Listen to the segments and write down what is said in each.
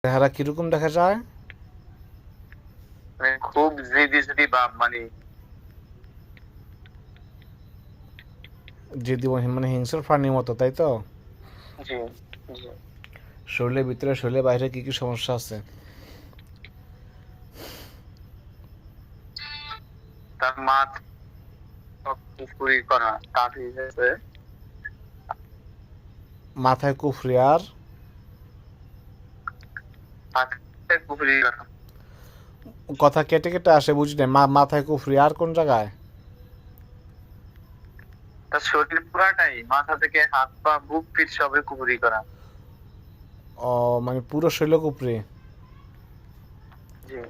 চেহারা কিরকম দেখা যায়? মানে খুব জিদি ভাব, মানে যদি মানে হিংস্র প্রাণীর মতো, তাই তো? জি জি। শরীরের ভিতরে শরীরের বাইরে কি কি সমস্যা আছে? তার মাথা কুফরি করা, তাবিজ আছে। মাথায় কুফরি আর মাথায় কুফরি করা। কথা কেটে কেটে আসে, বুঝি না। মাথায় কুফরি আর কোন জায়গায়? তার শরীর পুরাটাই, মাথা থেকে হাত পা বুক পিঠ সবে কুফরি করা। ও, মানে পুরো শরীর কুফরি। জি।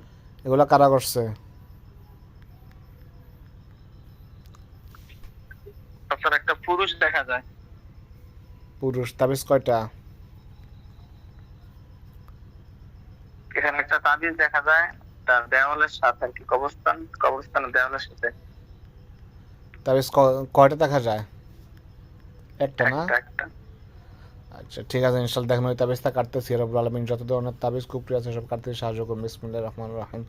এগুলা কারা করছে? তারপর একটা পুরুষ দেখা যায়। পুরুষ। তাবিজ কয়টা? এখানে একটা তাবিজ দেখা যায়, তার দেওয়ালের সাথে আর কি, কবরস্থানের দেওয়ালের সাথে। তাবিজ কয়টা দেখা যায়? একটা না? একটা একটা। আচ্ছা, ঠিক আছে, ইনশাল্লাহ দেখেন ওই তাবিজটা কাটতেছি। রব্বুল আলামিন যত ধরনের তাবিজ কুফরি আছে সব কাটতে সাহায্য করুন। বিসমিল্লাহির রহমানির রহিম।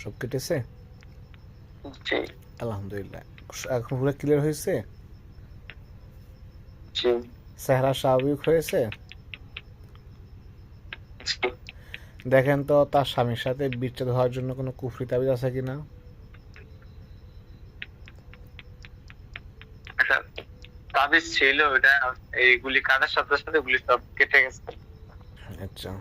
সব কেটেছে? জি আলহামদুলিল্লাহ। এখন পুরো ক্লিয়ার হয়েছে? জি চেহারা স্বাভাবিক হয়েছে? জি। দেখেন তো তার স্বামীর সাথে বিচ্ছেদ হওয়ার জন্য কোনো কুফরি তাবিজ আছে কিনা। একটা তাবিজ ছিল, ওটা এইগুলি কাটার সাথে সাথে ওগুলি সব কেটে গেছে। আচ্ছা।